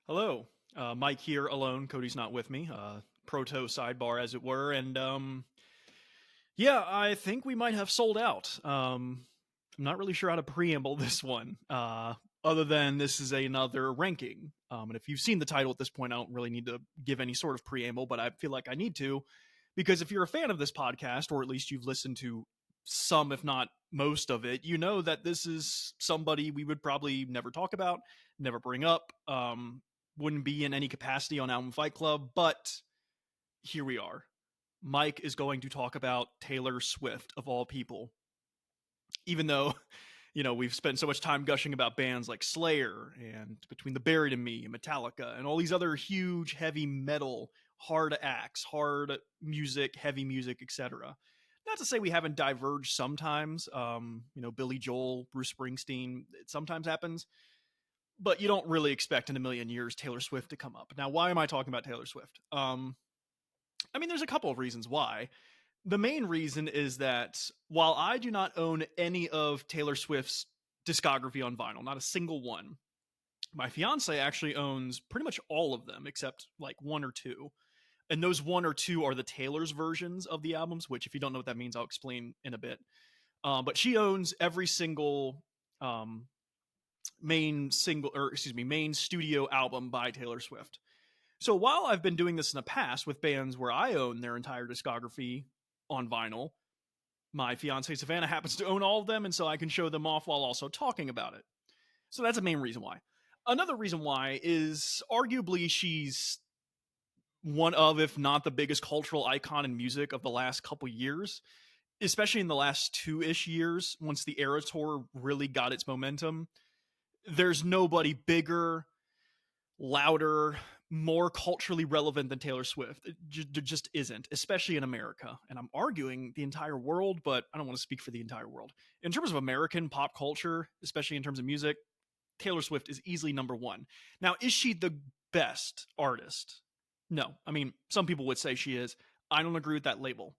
Hello, Mike here alone. Cody's not with me. Proto sidebar, as it were, and yeah, I think we might have sold out. I'm not really sure how to preamble this one, other than this is another ranking. And if you've seen the title at this point, I don't really need to give any sort of preamble, but I feel like I need to, because if you're a fan of this podcast, or at least you've listened to some, if not most of it, you know that this is somebody we would probably never talk about, never bring up. Wouldn't be in any capacity on Album Fight Club, but here we are. Mike is going to talk about Taylor Swift, of all people. Even though, we've spent so much time gushing about bands like Slayer and Between the Buried and Me and Metallica and all these other huge heavy metal, hard acts, hard music, heavy music, etc. Not to say we haven't diverged sometimes. Billy Joel, Bruce Springsteen, it sometimes happens. But you don't really expect in a million years Taylor Swift to come up. Now, why am I talking about Taylor Swift? There's a couple of reasons why. The main reason is that while I do not own any of Taylor Swift's discography on vinyl, not a single one, my fiance actually owns pretty much all of them except like one or two. And those one or two are the Taylor's versions of the albums, which if you don't know what that means, I'll explain in a bit. But she owns every single main studio album by Taylor Swift. So while I've been doing this in the past with bands where I own their entire discography on vinyl, my fiance Savannah happens to own all of them, and so I can show them off while also talking about it. So that's the main reason why. Another reason why is arguably she's one of, if not the biggest cultural icon in music of the last couple years, especially in the last 2-ish years, once the Era Tour really got its momentum. There's nobody bigger, louder, more culturally relevant than Taylor Swift. It just isn't, especially in America. And I'm arguing the entire world, but I don't want to speak for the entire world. In terms of American pop culture, especially in terms of music, Taylor Swift is easily number one. Now, is she the best artist? No. Some people would say she is. I don't agree with that label.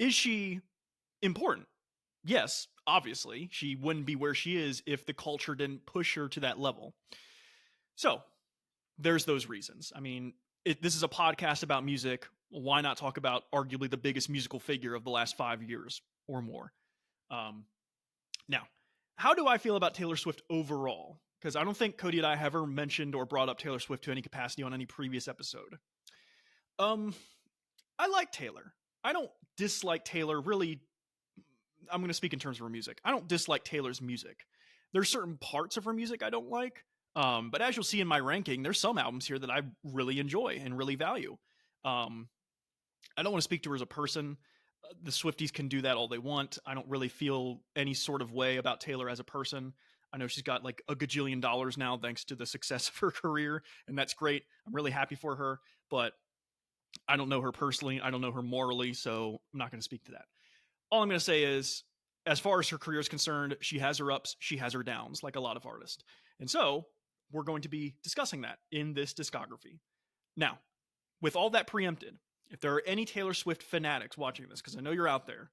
Is she important? Yes, obviously. She wouldn't be where she is if the culture didn't push her to that level. So, there's those reasons. This is a podcast about music. Why not talk about arguably the biggest musical figure of the last 5 years or more? Now, how do I feel about Taylor Swift overall? Because I don't think Cody and I have ever mentioned or brought up Taylor Swift to any capacity on any previous episode. I like Taylor. I don't dislike Taylor, really. I'm going to speak in terms of her music. I don't dislike Taylor's music. There's certain parts of her music I don't like. But as you'll see in my ranking, there's some albums here that I really enjoy and really value. I don't want to speak to her as a person. The Swifties can do that all they want. I don't really feel any sort of way about Taylor as a person. I know she's got like a gajillion dollars now thanks to the success of her career, and that's great. I'm really happy for her, but I don't know her personally. I don't know her morally, so I'm not going to speak to that. All I'm going to say is, as far as her career is concerned, she has her ups, she has her downs, like a lot of artists. And so we're going to be discussing that in this discography. Now, with all that preempted, if there are any Taylor Swift fanatics watching this, because I know you're out there,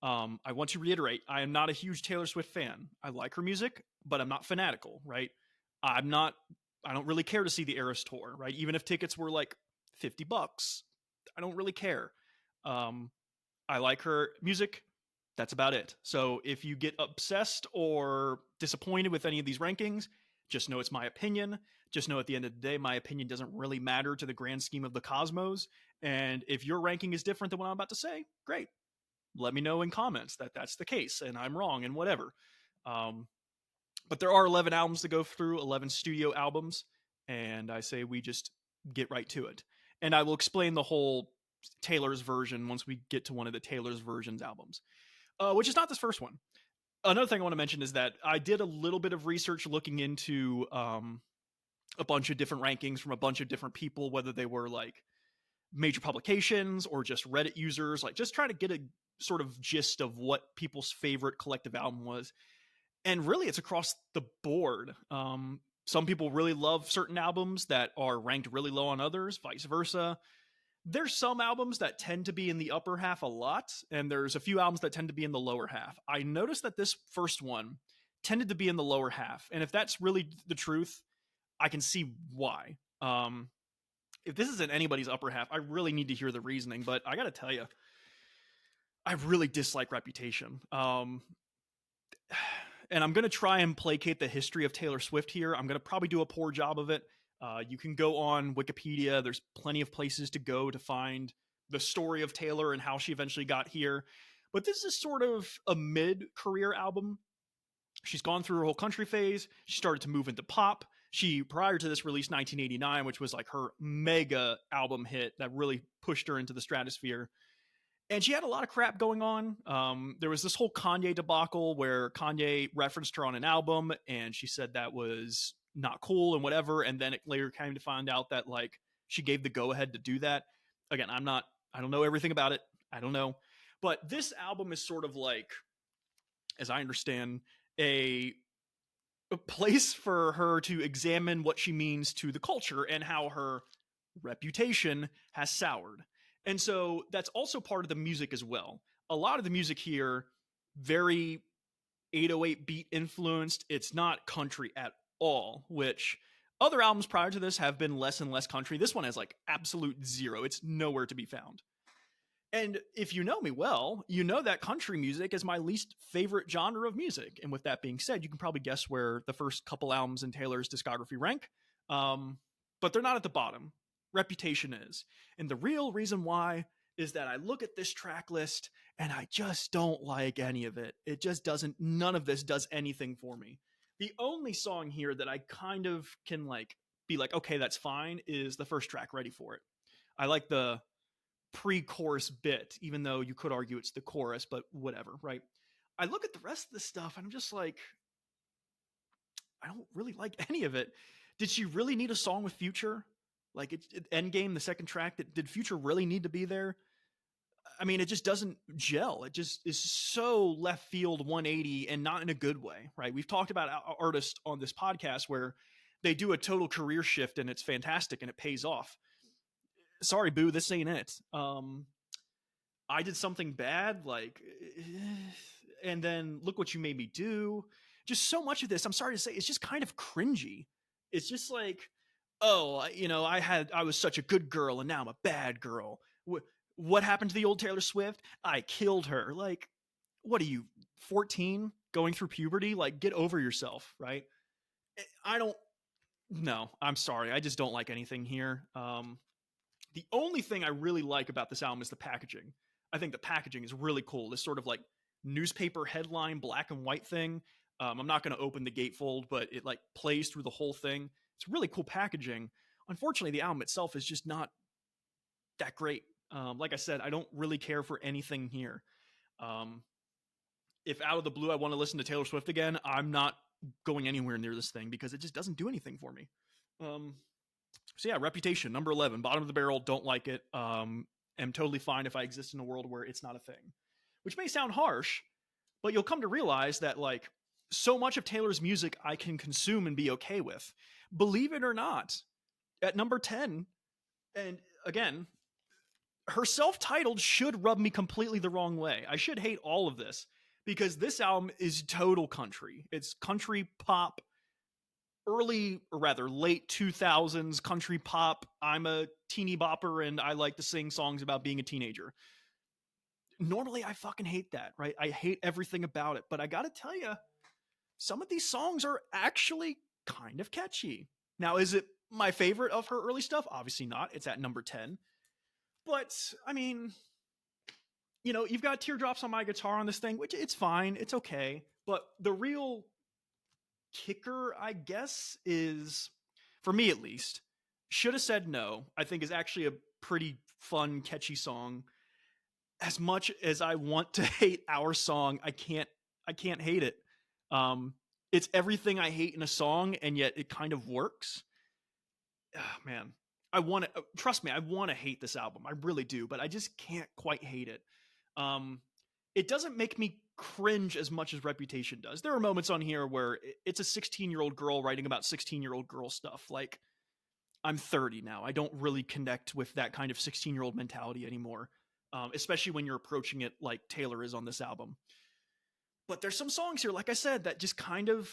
I want to reiterate, I am not a huge Taylor Swift fan. I like her music, but I'm not fanatical, right? I don't really care to see the Eras Tour, right? Even if tickets were like $50, I don't really care. I like her music. That's about it. So if you get obsessed or disappointed with any of these rankings, just know it's my opinion. Just know at the end of the day, my opinion doesn't really matter to the grand scheme of the cosmos. And if your ranking is different than what I'm about to say, great. Let me know in comments that that's the case and I'm wrong and whatever. But there are 11 albums to go through, 11 studio albums. And I say we just get right to it. And I will explain the whole Taylor's version once we get to one of the Taylor's versions albums, which is not this first one. Another thing I want to mention is that I did a little bit of research looking into a bunch of different rankings from a bunch of different people, whether they were like major publications or just Reddit users, like just trying to get a sort of gist of what people's favorite collective album was. And really, it's across the board. Some people really love certain albums that are ranked really low on others, vice versa. There's some albums that tend to be in the upper half a lot, and there's a few albums that tend to be in the lower half. I noticed that this first one tended to be in the lower half. And if that's really the truth, I can see why. Um, if this isn't anybody's upper half, I really need to hear the reasoning. But I gotta tell you, I really dislike Reputation. And I'm gonna try and placate the history of Taylor Swift here. I'm gonna probably do a poor job of it. You can go on Wikipedia. There's plenty of places to go to find the story of Taylor and how she eventually got here. But this is sort of a mid-career album. She's gone through her whole country phase. She started to move into pop. She, prior to this, released 1989, which was like her mega album hit that really pushed her into the stratosphere. And she had a lot of crap going on. There was this whole Kanye debacle where Kanye referenced her on an album, and she said that was not cool and whatever. And then it later came to find out that like she gave the go ahead to do that. Again, I don't know everything about it. I don't know, but this album is sort of like, as I understand, a a place for her to examine what she means to the culture and how her reputation has soured. And so that's also part of the music as well. A lot of the music here, very 808 beat influenced. It's not country at all, which other albums prior to this have been less and less country. This one has like absolute zero. It's nowhere to be found. And if you know me well, you know that country music is my least favorite genre of music. And with that being said, you can probably guess where the first couple albums in Taylor's discography rank. Um, but they're not at the bottom. Reputation is. And the real reason why is that I look at this track list and I just don't like any of it. It just doesn't, none of this does anything for me. The only song here that I kind of can like be like, okay, that's fine, is the first track, Ready for It. I like the pre-chorus bit, even though you could argue it's the chorus, but whatever, right? I look at the rest of the stuff and I'm just like, I don't really like any of it. Did she really need a song with Future? Like Endgame, the second track, did Future really need to be there? I mean, it just doesn't gel. It just is so left field 180 and not in a good way, right? We've talked about artists on this podcast where they do a total career shift and it's fantastic and it pays off. Sorry, boo, this ain't it. I did something bad, like, and then look what you made me do. Just so much of this, I'm sorry to say, it's just kind of cringy. It's just like, oh, I was such a good girl and now I'm a bad girl. What happened to the old Taylor Swift? I killed her. Like, what are you, 14, going through puberty? Like, get over yourself, right? I don't. No, I'm sorry. I just don't like anything here. The only thing I really like about this album is the packaging. I think the packaging is really cool. This sort of like newspaper headline black and white thing. I'm not going to open the gatefold, but it like plays through the whole thing. It's really cool packaging. Unfortunately, the album itself is just not that great. Like I said, I don't really care for anything here. Um, if out of the blue I want to listen to Taylor Swift again, I'm not going anywhere near this thing because it just doesn't do anything for me. So yeah, Reputation, number 11, bottom of the barrel, don't like it. Am totally fine if I exist in a world where it's not a thing. Which may sound harsh, but you'll come to realize that like so much of Taylor's music I can consume and be okay with. Believe it or not, at number 10, and again, her self-titled should rub me completely the wrong way. I should hate all of this because this album is total country. It's country pop, early, or rather late 2000s country pop. I'm a teeny bopper and I like to sing songs about being a teenager. Normally I fucking hate that, right? I hate everything about it, but I gotta tell you, some of these songs are actually kind of catchy. Now, is it my favorite of her early stuff? Obviously not. It's at number 10. But I mean, you've got Teardrops on My Guitar on this thing, which it's fine, it's okay. But the real kicker, I guess, is, for me at least, Should Have Said No, I think is actually a pretty fun, catchy song. As much as I want to hate Our Song, I can't hate it. It's everything I hate in a song, and yet it kind of works. Man, I want to, trust me, I want to hate this album. I really do, but I just can't quite hate it. It doesn't make me cringe as much as Reputation does. There are moments on here where it's a 16-year-old girl writing about 16-year-old girl stuff. Like, I'm 30 now. I don't really connect with that kind of 16-year-old mentality anymore, especially when you're approaching it like Taylor is on this album. But there's some songs here, like I said, that just kind of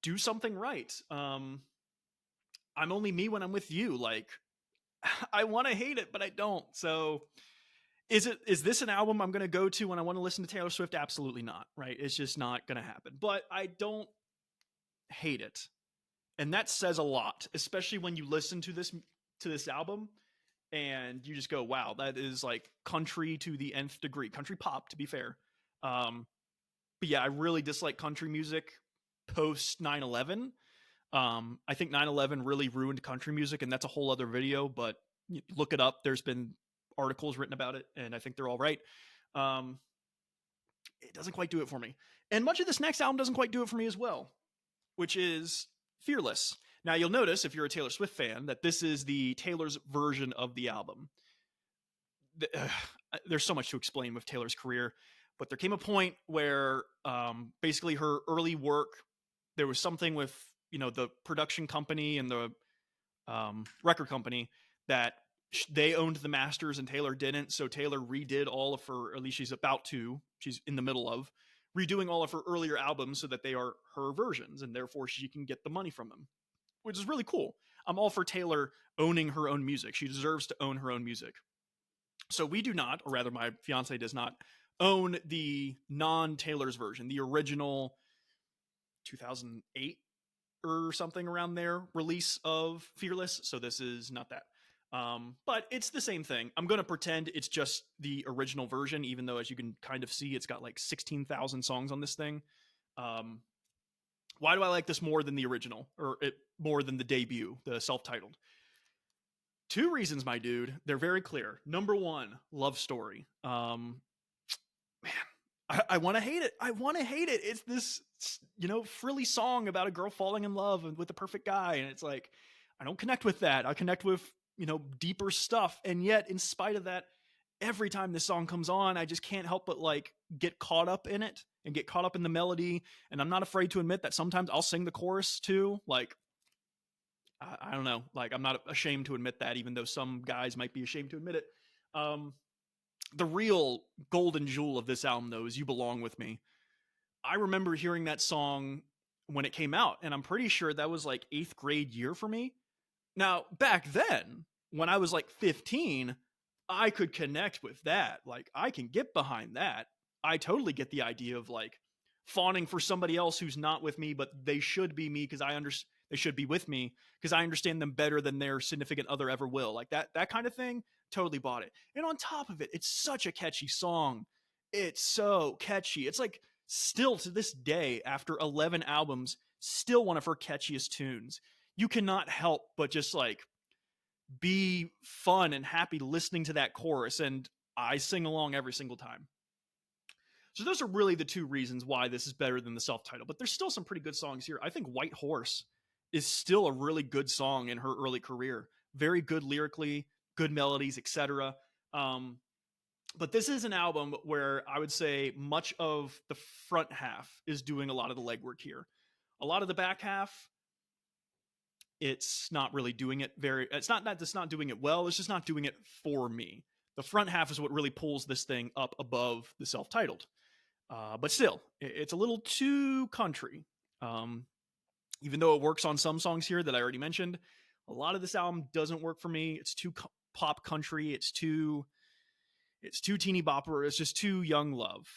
do something right. I'm only me when I'm with you. Like, I want to hate it, but I don't. So is this an album I'm going to go to when I want to listen to Taylor Swift? Absolutely not, right? It's just not going to happen. But I don't hate it. And that says a lot, especially when you listen to this album and you just go, wow, that is like country to the nth degree. Country pop, to be fair. Um, but yeah, I really dislike country music post 9/11. I think 9/11 really ruined country music, and that's a whole other video, but look it up. There's been articles written about it, and I think they're all right. Um, it doesn't quite do it for me. And much of this next album doesn't quite do it for me as well, which is Fearless. Now, you'll notice if you're a Taylor Swift fan that this is the Taylor's version of the album. There's so much to explain with Taylor's career, but there came a point where basically her early work, there was something with the production company and the record company that they owned the masters and Taylor didn't. So Taylor redid all of her, or at least she's in the middle of redoing all of her earlier albums so that they are her versions, and therefore she can get the money from them, which is really cool. I'm all for Taylor owning her own music. She deserves to own her own music. So we do not, or rather my fiance does not, own the non-Taylor's version, the original 2008 or something around there release of Fearless. So this is not that. But it's the same thing. I'm going to pretend it's just the original version, even though, as you can kind of see, it's got like 16,000 songs on this thing. Why do I like this more than the original, or more than the debut, the self-titled? Two reasons, my dude. They're very clear. Number one, love story. Man, I want to hate it. I want to hate it. It's this, frilly song about a girl falling in love with the perfect guy. And it's like, I don't connect with that. I connect with, deeper stuff. And yet, in spite of that, every time this song comes on, I just can't help but like get caught up in it and get caught up in the melody. And I'm not afraid to admit that sometimes I'll sing the chorus too. Like, I don't know. Like, I'm not ashamed to admit that, even though some guys might be ashamed to admit it. The real golden jewel of this album, though, is You Belong With Me. I remember hearing that song when it came out, and I'm pretty sure that was like 8th grade year for me. Now, back then, when I was like 15, I could connect with that. Like, I can get behind that. I totally get the idea of like fawning for somebody else who's not with me, but they should be me because they should be with me because I understand them better than their significant other ever will. Like that kind of thing. Totally bought it. And on top of it, it's such a catchy song. It's so catchy. It's like still to this day, after 11 albums, still one of her catchiest tunes. You cannot help but just like be fun and happy listening to that chorus. And I sing along every single time. So those are really the two reasons why this is better than the self-titled. But there's still some pretty good songs here. I think White Horse is still a really good song in her early career. Very good lyrically, good melodies, etc. But this is an album where I would say much of the front half is doing a lot of the legwork here. A lot of the back half, it's not really doing it it's not that it's not doing it well, it's just not doing it for me. The front half is what really pulls this thing up above the self-titled. But still, it's a little too country. Even though it works on some songs here that I already mentioned, a lot of this album doesn't work for me. It's too pop country. It's too teeny bopper. It's just too young love.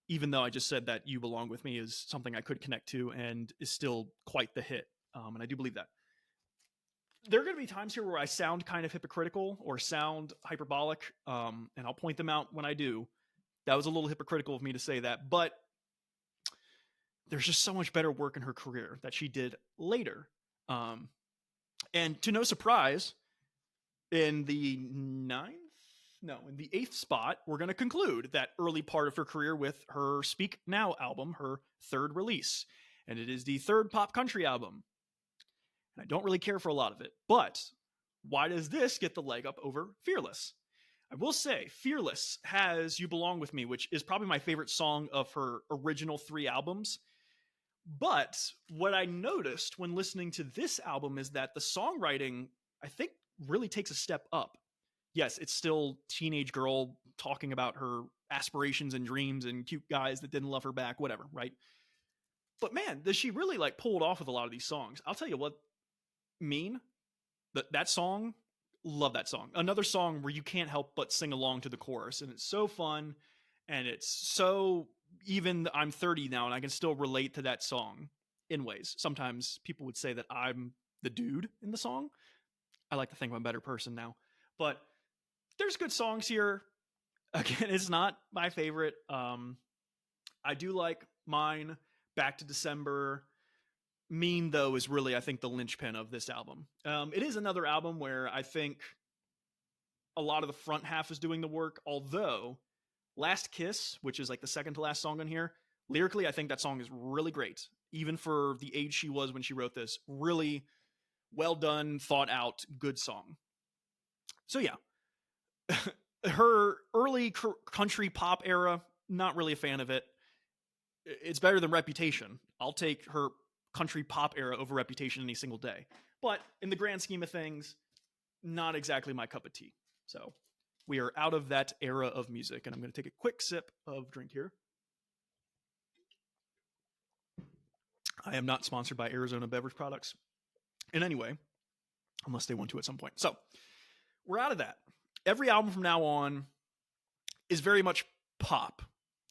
Even though I just said that You Belong With Me is something I could connect to and is still quite the hit. And I do believe that. There are going to be times here where I sound kind of hypocritical or sound hyperbolic, and I'll point them out when I do. That was a little hypocritical of me to say that, but there's just so much better work in her career that she did later. And to no surprise, in the 8th spot, we're going to conclude that early part of her career with her Speak Now album, her third release. And it is the third pop country album. And I don't really care for a lot of it. But why does this get the leg up over Fearless? I will say Fearless has You Belong With Me, which is probably my favorite song of her original 3 albums. But what I noticed when listening to this album is that the songwriting, I think, really takes a step up. Yes, it's still teenage girl talking about her aspirations and dreams and cute guys that didn't love her back, whatever, right? But man, does she really like pull it off with a lot of these songs. I'll tell you what, Mean, that song, love that song. Another song where you can't help but sing along to the chorus, and it's so fun, and it's so, even I'm 30 now and I can still relate to that song in ways. Sometimes people would say that I'm the dude in the song. I like to think I'm a better person now, but there's good songs here. Again, it's not my favorite. I do like Mine, Back to December. Mean, though, is really, I think, the linchpin of this album. It is another album where I think a lot of the front half is doing the work, although Last Kiss, which is like the second to last song on here, lyrically, I think that song is really great. Even for the age she was when she wrote this, really well done, thought out, good song. So yeah, her early country pop era, not really a fan of it. It's better than Reputation. I'll take her country pop era over Reputation any single day. But in the grand scheme of things, not exactly my cup of tea. So we are out of that era of music, and I'm going to take a quick sip of drink here. I am not sponsored by Arizona Beverage Products in any way, unless they want to at some point. So we're out of that. Every album from now on is very much pop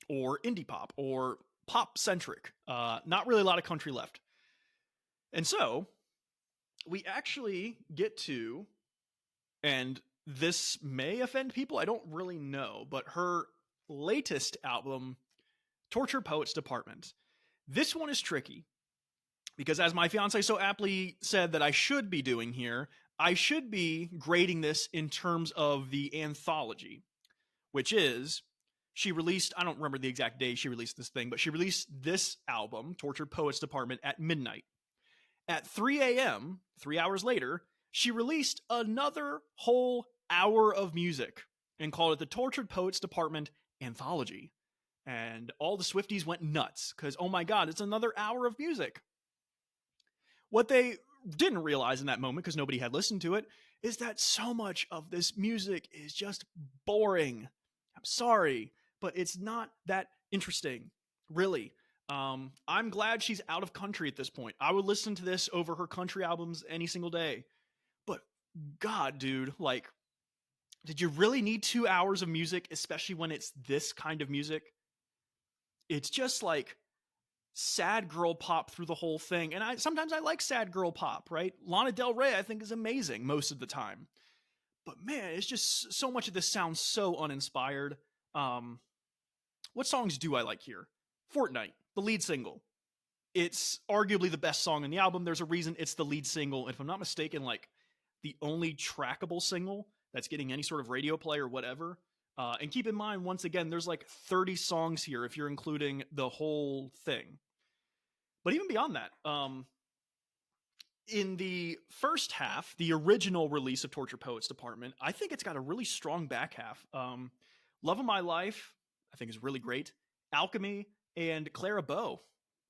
or indie pop or pop centric. Not really a lot of country left. And so we actually get to, and this may offend people, I don't really know, but her latest album, Tortured Poets Department. This one is tricky because, as my fiance so aptly said that I should be doing here, I should be grading this in terms of the anthology, which is, she released, I don't remember the exact day she released this thing, but she released this album, Tortured Poets Department, at midnight. At 3 a.m., 3 hours later, she released another whole hour of music and called it the Tortured Poets Department Anthology. And all the Swifties went nuts because, oh my God, it's another hour of music. What they didn't realize in that moment, because nobody had listened to it, is that so much of this music is just boring. I'm sorry, but it's not that interesting, really. I'm glad she's out of country at this point. I would listen to this over her country albums any single day. But God, dude, like, did you really need 2 hours of music, especially when it's this kind of music? It's just like sad girl pop through the whole thing. And sometimes I like sad girl pop, right? Lana Del Rey, I think, is amazing most of the time. But man, it's just so much of this sounds so uninspired. What songs do I like here? Fortnite, the lead single. It's arguably the best song in the album. There's a reason it's the lead single. And if I'm not mistaken, like the only trackable single that's getting any sort of radio play or whatever. And keep in mind, once again, there's like 30 songs here if you're including the whole thing. But even beyond that, in the first half, the original release of Tortured Poets Department, I think it's got a really strong back half. Love of My Life, I think, is really great. Alchemy and Clara Bow.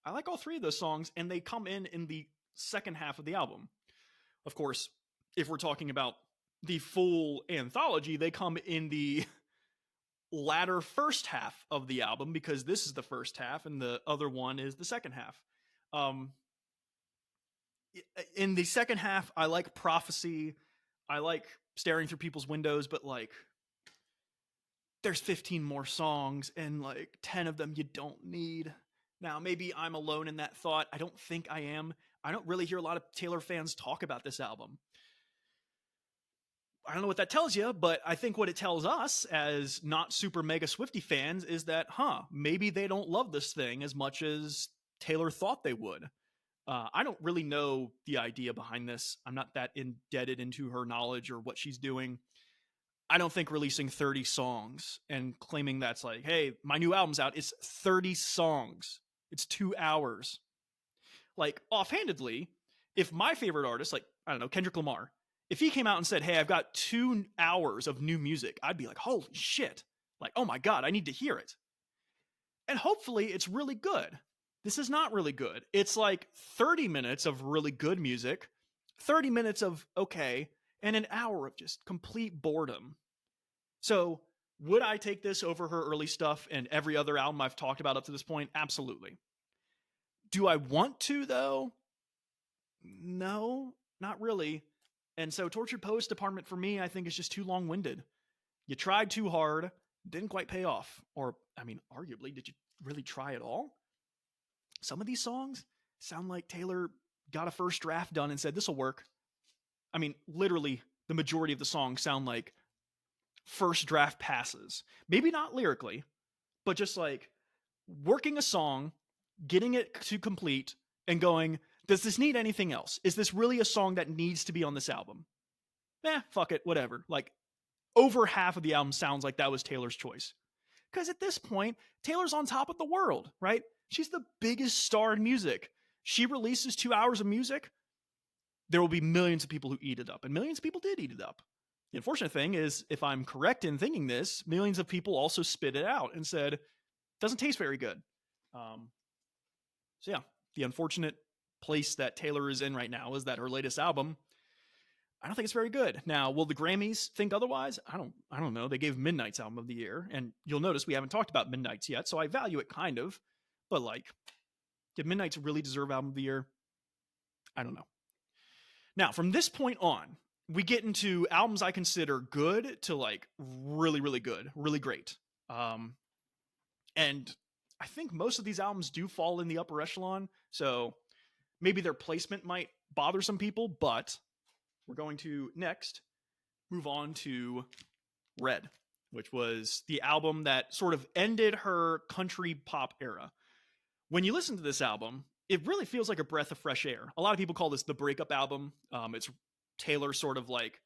I like all three of those songs, and they come in the second half of the album. Of course, if we're talking about the full anthology, they come in the latter first half of the album, because this is the first half and the other one is the second half. In the second half, I like Prophecy. I like Staring Through People's Windows, but like, there's 15 more songs and like 10 of them you don't need. Now, maybe I'm alone in that thought. I don't think I am. I don't really hear a lot of Taylor fans talk about this album. I don't know what that tells you, but I think what it tells us as not super mega Swiftie fans is that, maybe they don't love this thing as much as Taylor thought they would. I don't really know the idea behind this. I'm not that indebted into her knowledge or what she's doing. I don't think releasing 30 songs and claiming that's like, hey, my new album's out, it's 30 songs. It's 2 hours. Like, offhandedly, if my favorite artist, like, I don't know, Kendrick Lamar, if he came out and said, hey, I've got 2 hours of new music, I'd be like, holy shit. Like, oh my God, I need to hear it. And hopefully it's really good. This is not really good. It's like 30 minutes of really good music, 30 minutes of okay, and an hour of just complete boredom. So would I take this over her early stuff and every other album I've talked about up to this point? Absolutely. Do I want to, though? No. Not really. And so Tortured Poets Department for me, I think, is just too long-winded. You tried too hard, didn't quite pay off. Or, I mean, arguably, did you really try at all? Some of these songs sound like Taylor got a first draft done and said, this will work. I mean, literally, the majority of the songs sound like first draft passes. Maybe not lyrically, but just like working a song, getting it to complete, and going, does this need anything else? Is this really a song that needs to be on this album? Fuck it, whatever. Like, over half of the album sounds like that was Taylor's choice. Because at this point, Taylor's on top of the world, right? She's the biggest star in music. She releases 2 hours of music, there will be millions of people who eat it up. And millions of people did eat it up. The unfortunate thing is, if I'm correct in thinking this, millions of people also spit it out and said, doesn't taste very good. So yeah, the unfortunate place that Taylor is in right now is that her latest album, I don't think it's very good. Now, will the Grammys think otherwise? I don't know. They gave Midnight's album of the year, and you'll notice we haven't talked about Midnight's yet, so I value it kind of. But like, did Midnight's really deserve album of the year? I don't know. Now, from this point on, we get into albums I consider good to like really, really good, really great. And I think most of these albums do fall in the upper echelon. So maybe their placement might bother some people, but we're going to next move on to Red, which was the album that sort of ended her country pop era. When you listen to this album, it really feels like a breath of fresh air. A lot of people call this the breakup album. It's Taylor sort of like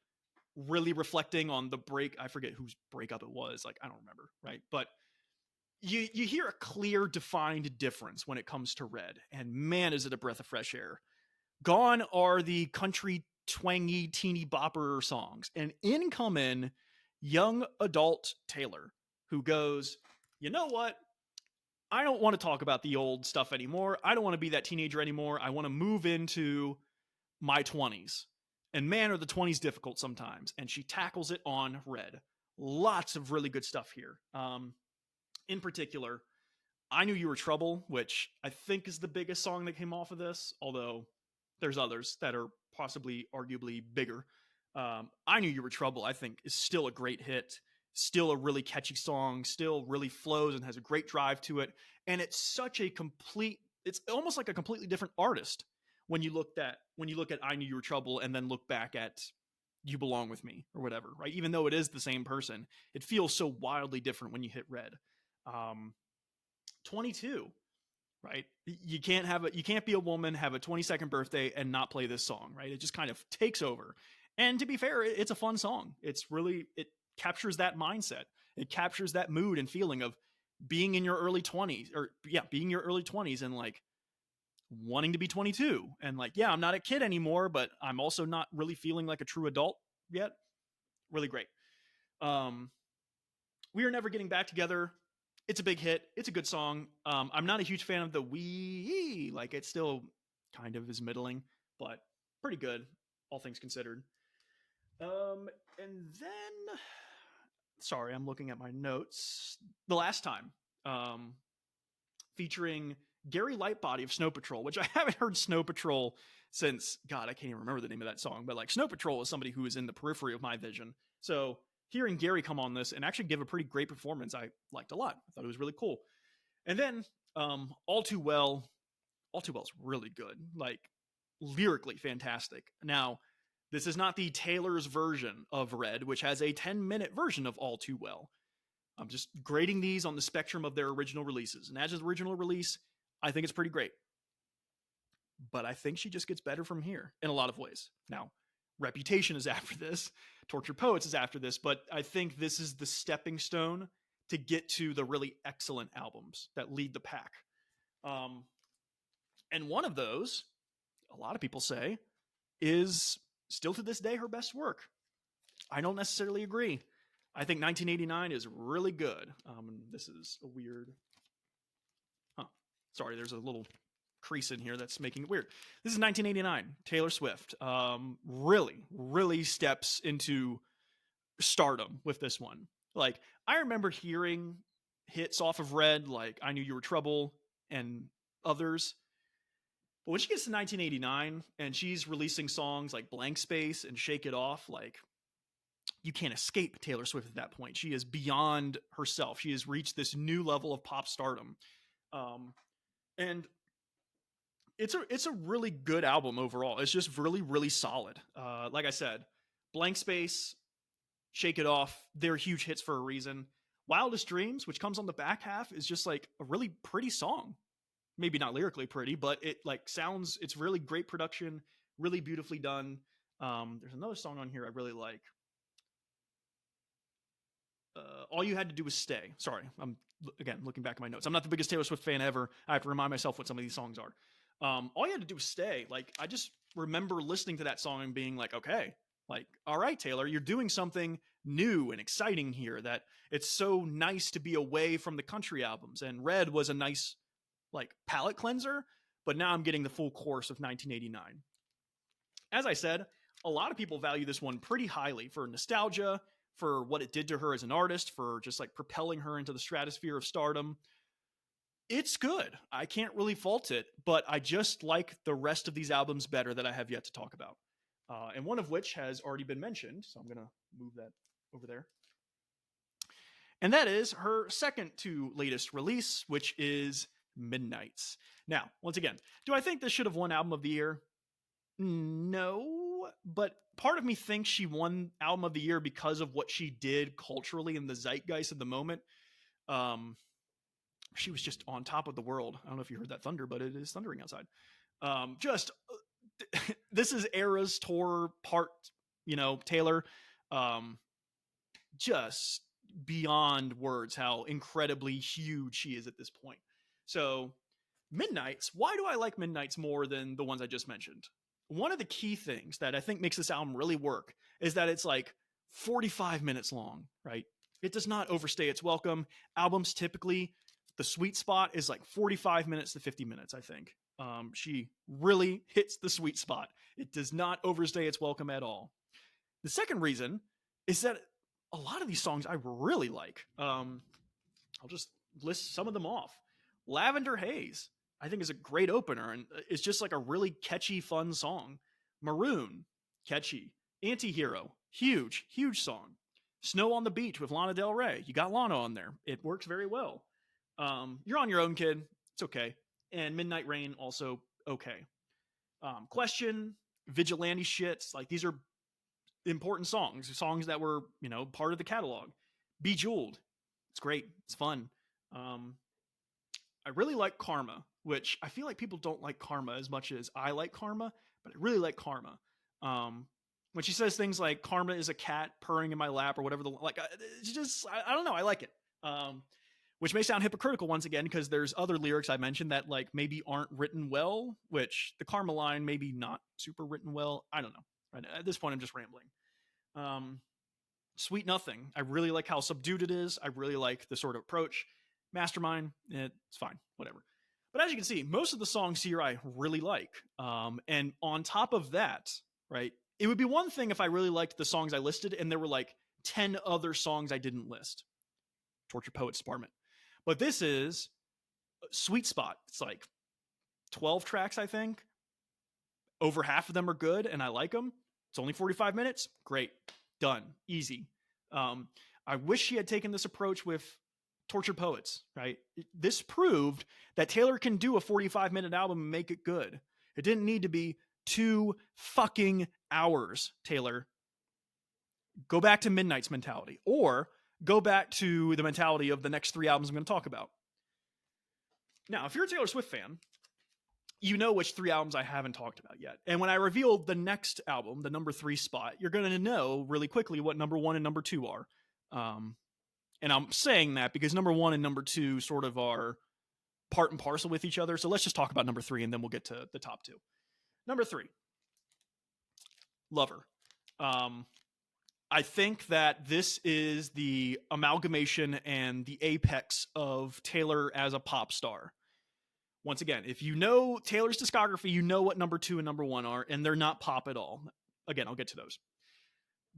really reflecting on the break. I forget whose breakup it was. Like, I don't remember, right? But you hear a clear, defined difference when it comes to Red. And man, is it a breath of fresh air. Gone are the country twangy teeny bopper songs. And in come in young adult Taylor, who goes, you know what? I don't want to talk about the old stuff anymore. I don't want to be that teenager anymore. I want to move into my 20s. And man, are the 20s difficult sometimes. And she tackles it on Red. Lots of really good stuff here. In particular, I Knew You Were Trouble, which I think is the biggest song that came off of this, although there's others that are possibly arguably bigger. I Knew You Were Trouble, I think, is still a great hit, still a really catchy song, still really flows and has a great drive to it. And it's such a complete, it's almost like a completely different artist when you look at I Knew You Were Trouble and then look back at You Belong With Me or whatever, right? Even though it is the same person, it feels so wildly different when you hit Red. 22, right? You can't be a woman, have a 22nd birthday and not play this song, right? It just kind of takes over. And to be fair, it's a fun song. It captures that mindset. It captures that mood and feeling of being in your early 20s being your early 20s and like wanting to be 22 and like, yeah, I'm not a kid anymore, but I'm also not really feeling like a true adult yet. Really great. We Are Never Getting Back Together. It's a big hit. It's a good song. I'm not a huge fan of the wee, like it still kind of is middling, but pretty good, all things considered. And then, sorry, I'm looking at my notes. The Last Time, featuring Gary Lightbody of Snow Patrol, which I haven't heard Snow Patrol since, God, I can't even remember the name of that song, but like Snow Patrol is somebody who is in the periphery of my vision. So hearing Gary come on this and actually give a pretty great performance, I liked a lot. I thought it was really cool. And then All Too Well is really good, like lyrically fantastic. Now, this is not the Taylor's version of Red, which has a 10-minute version of All Too Well. I'm just grading these on the spectrum of their original releases. And as his original release, I think it's pretty great. But I think she just gets better from here in a lot of ways. Now, Reputation is after this, Tortured Poets is after this, but I think this is the stepping stone to get to the really excellent albums that lead the pack. And one of those, a lot of people say, is still to this day her best work. I don't necessarily agree. I think 1989 is really good. This is a weird... Sorry, there's a little crease in here that's making it weird. This is 1989, Taylor Swift. Really steps into stardom with this one. Like, I remember hearing hits off of Red, like I Knew You Were Trouble and others. But when she gets to 1989 and she's releasing songs like Blank Space and Shake It Off, like you can't escape Taylor Swift at that point. She is beyond herself. She has reached this new level of pop stardom. Um, and it's a really good album overall. It's just really, really solid. Like I said, Blank Space, Shake It Off, they're huge hits for a reason. Wildest Dreams, which comes on the back half, is just like a really pretty song. Maybe not lyrically pretty, but it like sounds, it's really great production, really beautifully done. There's another song on here I really like. All You Had to Do Was Stay. Sorry, I'm again looking back at my notes. I'm not the biggest Taylor Swift fan ever. I have to remind myself what some of these songs are. All You Had to Do Was Stay. Like I just remember listening to that song and being like, okay, like all right, Taylor, you're doing something new and exciting here. That it's so nice to be away from the country albums. And Red was a nice like palate cleanser, but now I'm getting the full course of 1989. As I said, a lot of people value this one pretty highly for nostalgia, for what it did to her as an artist, for just like propelling her into the stratosphere of stardom. It's good. I can't really fault it, but I just like the rest of these albums better that I have yet to talk about. And one of which has already been mentioned, so I'm going to move that over there. And that is her second to latest release, which is Midnights. Now, once again, do I think this should have won Album of the Year? No, but part of me thinks she won Album of the Year because of what she did culturally in the zeitgeist of the moment. She was just on top of the world. I don't know if you heard that thunder, but it is thundering outside. This is Eras Tour part, Taylor. Just beyond words how incredibly huge she is at this point. So Midnights, why do I like Midnights more than the ones I just mentioned? One of the key things that I think makes this album really work is that it's like 45 minutes long, right? It does not overstay its welcome. Albums typically, the sweet spot is like 45 minutes to 50 minutes, I think. She really hits the sweet spot. It does not overstay its welcome at all. The second reason is that a lot of these songs I really like. I'll just list some of them off. Lavender Haze, I think, is a great opener, and it's just like a really catchy, fun song. Maroon, catchy. Antihero, huge, huge song. Snow on the Beach with Lana Del Rey. You got Lana on there. It works very well. You're on Your Own, Kid. It's okay. And Midnight Rain, also okay. Question, Vigilante Shits. Like, these are important songs that were, part of the catalog. Bejeweled. It's great. It's fun. I really like Karma, which I feel like people don't like Karma as much as I like Karma, but I really like Karma. When she says things like Karma is a cat purring in my lap or whatever, it's just, I don't know. I like it. Which may sound hypocritical once again, because there's other lyrics I mentioned that like maybe aren't written well, which the Karma line maybe not super written well. I don't know. Right at this point, I'm just rambling. Sweet Nothing. I really like how subdued it is. I really like the sort of approach. Mastermind, it's fine, whatever. But as you can see, most of the songs here I really like. And on top of that, right, it would be one thing if I really liked the songs I listed and there were like 10 other songs I didn't list. Torture Poets Department. But this is sweet spot. It's like 12 tracks, I think. Over half of them are good, and I like them. It's only 45 minutes. Great. Done. Easy. I wish she had taken this approach with Tortured Poets, right? This proved that Taylor can do a 45-minute album and make it good. It didn't need to be 2 fucking hours, Taylor. Go back to Midnight's mentality, or go back to the mentality of the next 3 albums I'm going to talk about. Now, if you're a Taylor Swift fan, you know which 3 albums I haven't talked about yet. And when I reveal the next album, the number 3 spot, you're going to know really quickly what number 1 and number 2 are. And I'm saying that because number 1 and number 2 sort of are part and parcel with each other. So let's just talk about number 3 and then we'll get to the top 2. Number 3, Lover. I think that this is the amalgamation and the apex of Taylor as a pop star. Once again, if you know Taylor's discography, you know what number 2 and number 1 are, and they're not pop at all. Again, I'll get to those.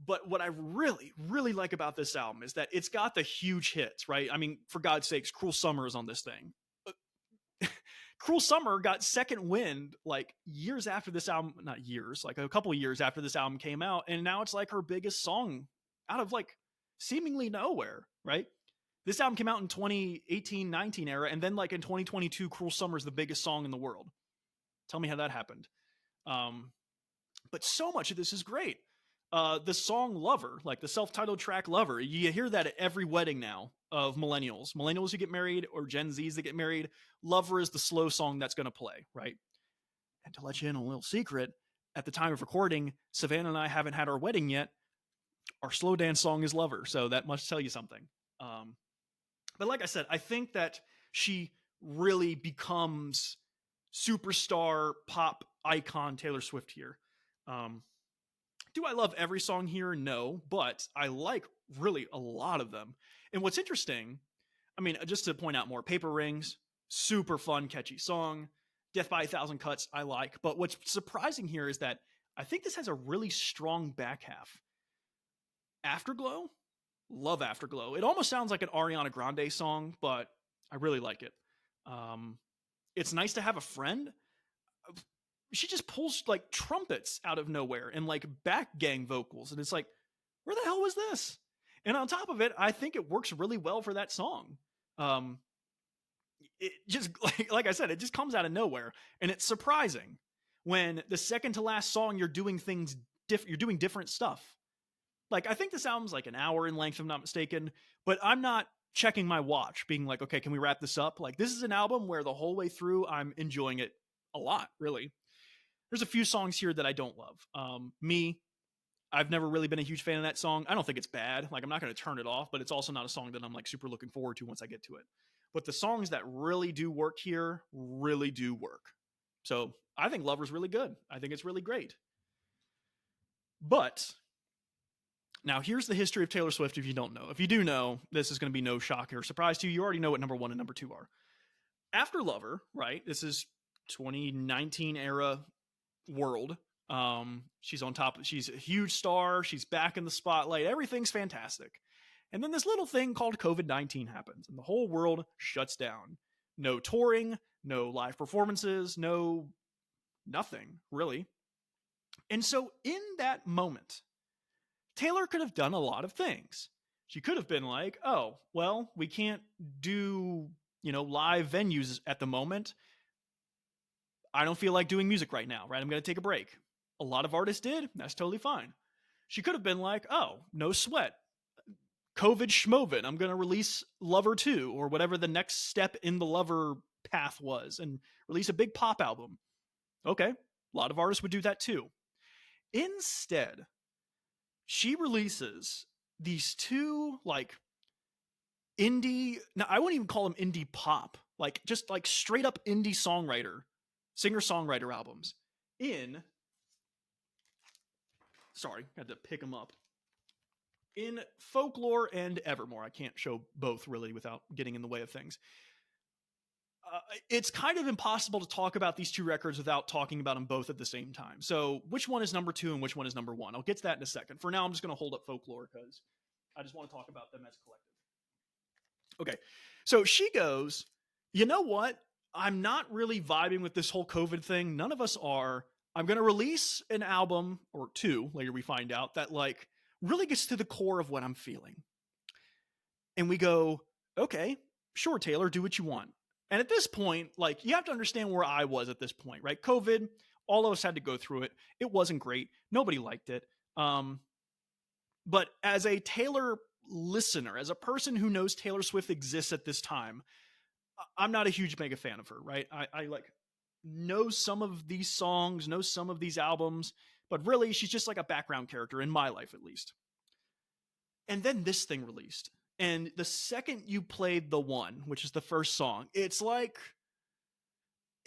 But what I really, really like about this album is that it's got the huge hits, right? I mean, for God's sakes, Cruel Summer is on this thing. Cruel Summer got second wind like years after this album, not years, like a couple years after this album came out, and now it's like her biggest song out of like seemingly nowhere, right? This album came out in 2018-19 era, and then like in 2022, Cruel Summer is the biggest song in the world. Tell me how that happened. Um, but so much of this is great. The song Lover, like the self-titled track Lover, you hear that at every wedding now of millennials who get married, or Gen Zs that get married. Lover is the slow song that's going to play, right? And to let you in a little secret, at the time of recording, Savannah and I haven't had our wedding yet. Our slow dance song is Lover, so that must tell you something. But like I said, I think that she really becomes superstar pop icon Taylor Swift here. Do I love every song here? No, but I like really a lot of them. And what's interesting, I mean, just to point out more, Paper Rings, super fun, catchy song. Death by a Thousand Cuts, I like. But what's surprising here is that I think this has a really strong back half. Afterglow, love Afterglow. It almost sounds like an Ariana Grande song, but I really like it. It's Nice to Have a Friend. She just pulls like trumpets out of nowhere and like back gang vocals, and it's like, where the hell was this? And on top of it, I think it works really well for that song. It just like I said, it just comes out of nowhere, and it's surprising when the second to last song you're doing things you're doing different stuff. Like, I think this album's like an hour in length, if I'm not mistaken, but I'm not checking my watch being like, okay, can we wrap this up? Like, this is an album where the whole way through I'm enjoying it a lot, really. There's a few songs here that I don't love. I've never really been a huge fan of that song. I don't think it's bad. Like, I'm not going to turn it off, but it's also not a song that I'm like super looking forward to once I get to it. But the songs that really do work here really do work. So I think Lover's really good. I think it's really great. But now here's the history of Taylor Swift if you don't know. If you do know, this is going to be no shock or surprise to you. You already know what number 1 and number 2 are. After Lover, right? This is 2019 era world. She's on top. She's a huge star. She's back in the spotlight. Everything's fantastic. And then this little thing called COVID-19 happens, and the whole world shuts down. No touring, no live performances, no nothing, really. And so in that moment, Taylor could have done a lot of things. She could have been like, oh, well, we can't do, live venues at the moment. I don't feel like doing music right now, right? I'm going to take a break. A lot of artists did. That's totally fine. She could have been like, oh, no sweat. COVID schmovid. I'm going to release Lover 2 or whatever the next step in the Lover path was and release a big pop album. Okay. A lot of artists would do that too. Instead, she releases these two like indie, now I wouldn't even call them indie pop, like just like straight up indie singer-songwriter albums had to pick them up, in Folklore and Evermore. I can't show both really without getting in the way of things. It's kind of impossible to talk about these two records without talking about them both at the same time. So which one is number 2 and which one is number 1? I'll get to that in a second. For now, I'm just going to hold up Folklore because I just want to talk about them as a collective. Okay, so she goes, you know what? I'm not really vibing with this whole COVID thing. None of us are. I'm going to release an album or 2, later we find out, that like really gets to the core of what I'm feeling. And we go, okay, sure, Taylor, do what you want. And at this point, like, you have to understand where I was at this point, right? COVID, all of us had to go through it. It wasn't great. Nobody liked it. But as a Taylor listener, as a person who knows Taylor Swift exists at this time, I'm not a huge mega fan of her, right? I like know some of these songs, know some of these albums, but really she's just like a background character in my life, at least. And then this thing released. And the second you played The One, which is the first song, it's like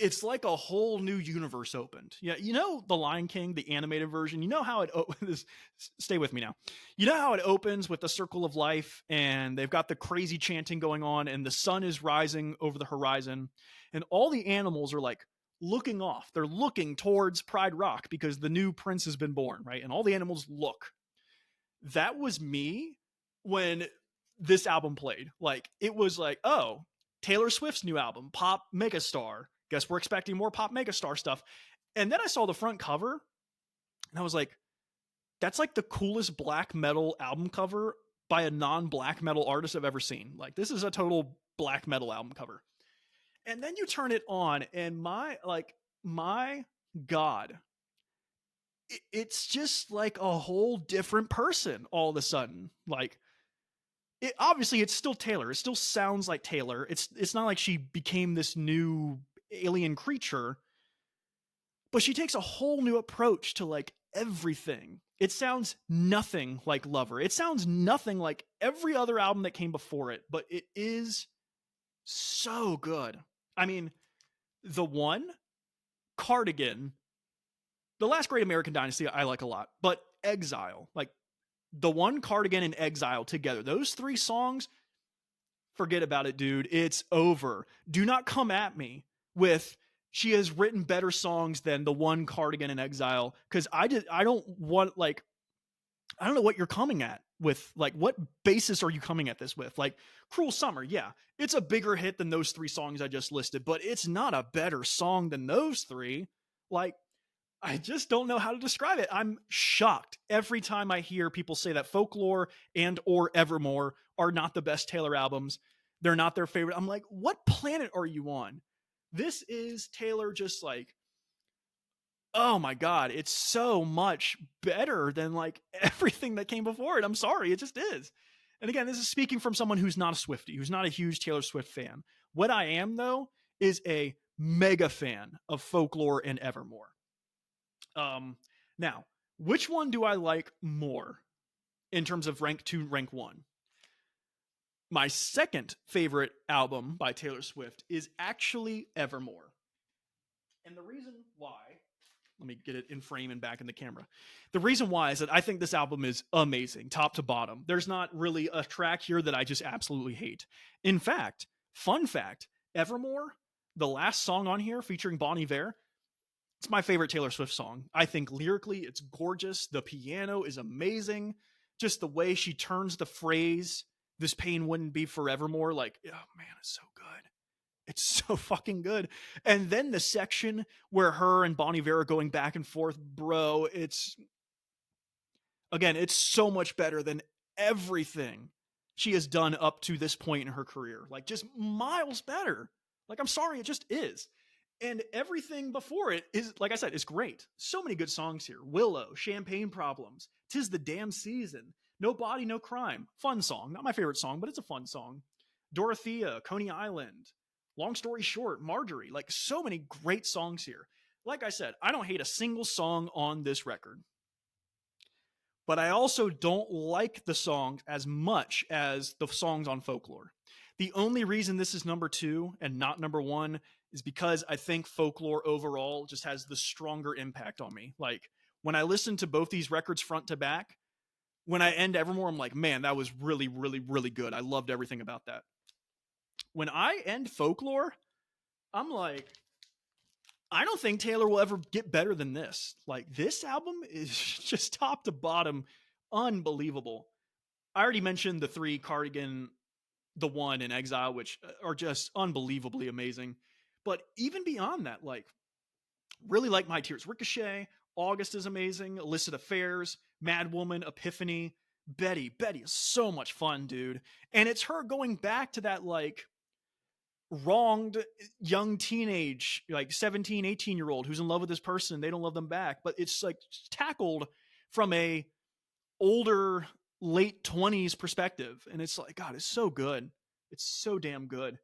a whole new universe opened. Yeah, you know The Lion King, the animated version, you know how it opens. Stay with me now. You know how it opens with the circle of life, and they've got the crazy chanting going on, and the sun is rising over the horizon, and all the animals are like looking off. They're looking towards Pride Rock because the new prince has been born, right? And all the animals look. That was me when this album played. Like, it was like, oh, Taylor Swift's new album, Pop Megastar, Guess we're expecting more pop megastar stuff. And then I saw the front cover and I was like, that's like the coolest black metal album cover by a non-black metal artist I've ever seen. Like, this is a total black metal album cover. And then you turn it on and my God, it's just like a whole different person all of a sudden. Like, obviously it's still Taylor. It still sounds like Taylor. It's not like she became this new alien creature, but she takes a whole new approach to like everything. It sounds nothing like Lover. It sounds nothing like every other album that came before it, but it is so good. I mean, The One, Cardigan, The Last Great American Dynasty I like a lot, but Exile, like The One, Cardigan, and Exile together, those three songs, forget about it, dude. It's over. Do not come at me with she has written better songs than The One, Cardigan, and Exile, because I don't want, like, I don't know what you're coming at with, like, what basis are you coming at this with? Like, Cruel Summer, yeah, it's a bigger hit than those three songs I just listed, but it's not a better song than those three. Like, I just don't know how to describe it. I'm shocked every time I hear people say that Folklore and or Evermore are not the best Taylor albums. They're not their favorite. I'm like, what planet are you on? This is Taylor just like, oh my God, it's so much better than like everything that came before it. I'm sorry, it just is. And again, this is speaking from someone who's not a Swiftie, who's not a huge Taylor Swift fan. What I am, though, is a mega fan of Folklore and Evermore. Now, which one do I like more in terms of rank 2, rank 1? My second favorite album by Taylor Swift is actually Evermore. And the reason why, let me get it in frame and back in the camera. The reason why is that I think this album is amazing, top to bottom. There's not really a track here that I just absolutely hate. In fact, fun fact, Evermore, the last song on here featuring Bon Iver, it's my favorite Taylor Swift song. I think lyrically it's gorgeous. The piano is amazing. Just the way she turns the phrase, this pain wouldn't be forevermore. Like, oh man, it's so good. It's so fucking good. And then the section where her and Bon Iver are going back and forth, bro, it's so much better than everything she has done up to this point in her career. Like, just miles better. Like, I'm sorry, it just is. And everything before it is, like I said, is great. So many good songs here. Willow, Champagne Problems, 'Tis the Damn Season, No Body, No Crime. Fun song. Not my favorite song, but it's a fun song. Dorothea, Coney Island, Long Story Short, Marjorie. Like, so many great songs here. Like I said, I don't hate a single song on this record. But I also don't like the songs as much as the songs on Folklore. The only reason this is number 2 and not number 1 is because I think Folklore overall just has the stronger impact on me. Like, when I listen to both these records front to back, when I end Evermore, I'm like, man, that was really, really, really good. I loved everything about that. When I end Folklore, I'm like, I don't think Taylor will ever get better than this. Like, this album is just top to bottom unbelievable. I already mentioned the 3, Cardigan, The One, and Exile, which are just unbelievably amazing. But even beyond that, like, really like My Tears Ricochet, August is amazing, Illicit Affairs, Mad Woman, Epiphany, Betty. Betty is so much fun, dude. And it's her going back to that, like, wronged young teenage, like 17, 18-year-old who's in love with this person and they don't love them back. But it's like tackled from a older, late 20s perspective. And it's like, God, it's so good. It's so damn good.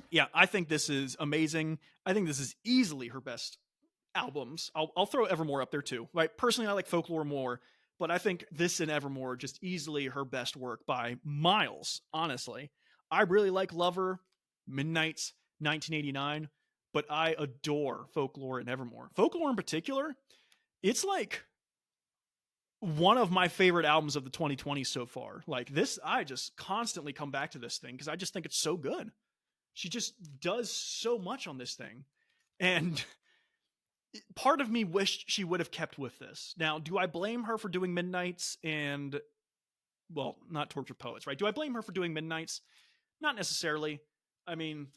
Yeah, I think this is amazing. I think this is easily her best albums. I'll throw Evermore up there too. Right? Personally, I like Folklore more, but I think this and Evermore are just easily her best work by miles, honestly. I really like Lover, Midnight's, 1989, but I adore Folklore and Evermore. Folklore in particular, it's like one of my favorite albums of the 2020s so far. Like, this, I just constantly come back to this thing because I just think it's so good. She just does so much on this thing. And part of me wished she would have kept with this. Now, do I blame her for doing Midnights and, well, not Tortured Poets, right? Do I blame her for doing Midnights? Not necessarily. I mean,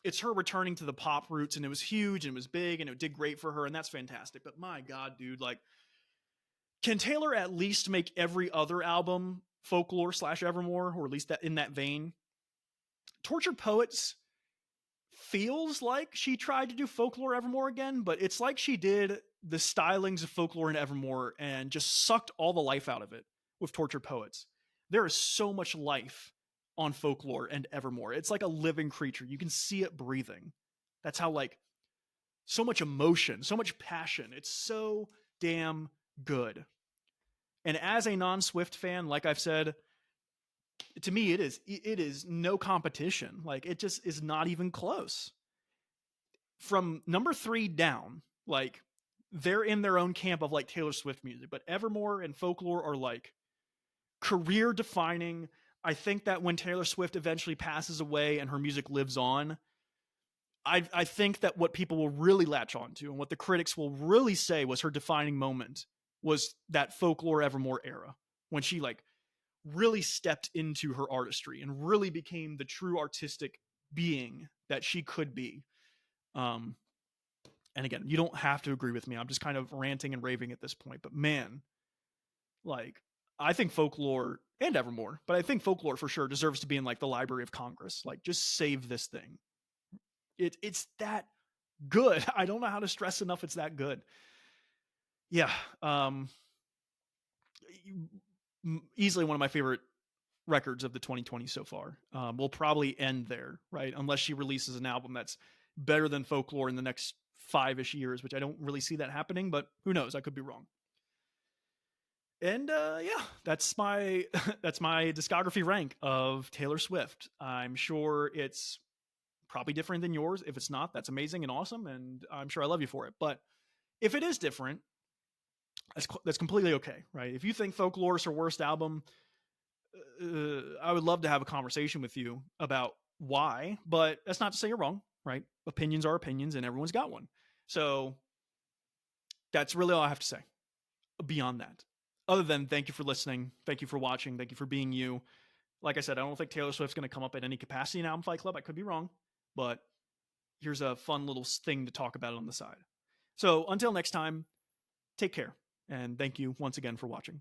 it's her returning to the pop roots, and it was huge and it was big and it did great for her, and that's fantastic. But my God, dude, like, can Taylor at least make every other album folklore slash Evermore, or at least that in that vein? Tortured Poets feels like she tried to do folklore Evermore again, but it's like she did the stylings of folklore and Evermore and just sucked all the life out of it with Tortured Poets. There is so much life on folklore and Evermore. It's like a living creature. You can see it breathing. That's how, like, so much emotion, so much passion. It's so damn good. And as a non-Swift fan, like I've said, to me it is no competition. Like, it just is not even close. From number 3 down, like, they're in their own camp of like Taylor Swift music, but Evermore and Folklore are like career defining. I think that when Taylor Swift eventually passes away and her music lives on, I think that what people will really latch on to and what the critics will really say was her defining moment was that Folklore Evermore era, when she like really stepped into her artistry and really became the true artistic being that she could be. Um, and again, you don't have to agree with me. I'm just kind of ranting and raving at this point. But man, like, I think Folklore and Evermore, but I think Folklore for sure deserves to be in like the Library of Congress. Like, just save this thing. It's that good. I don't know how to stress enough. It's that good. Yeah. Easily one of my favorite records of the 2020s so far. We'll probably end there, right? Unless she releases an album that's better than Folklore in the next 5-ish years, which I don't really see that happening, but who knows? I could be wrong. And yeah, that's my that's my discography rank of Taylor Swift. I'm sure it's probably different than yours. If it's not, that's amazing and awesome, and I'm sure I love you for it. But if it is different, that's completely okay, right? If you think Folklore is her worst album, I would love to have a conversation with you about why, but that's not to say you're wrong, right? Opinions are opinions, and everyone's got one. So that's really all I have to say beyond that. Other than thank you for listening, thank you for watching, thank you for being you. Like I said, I don't think Taylor Swift's going to come up at any capacity in Album Fight Club. I could be wrong, but here's a fun little thing to talk about on the side. So until next time, take care, and thank you once again for watching.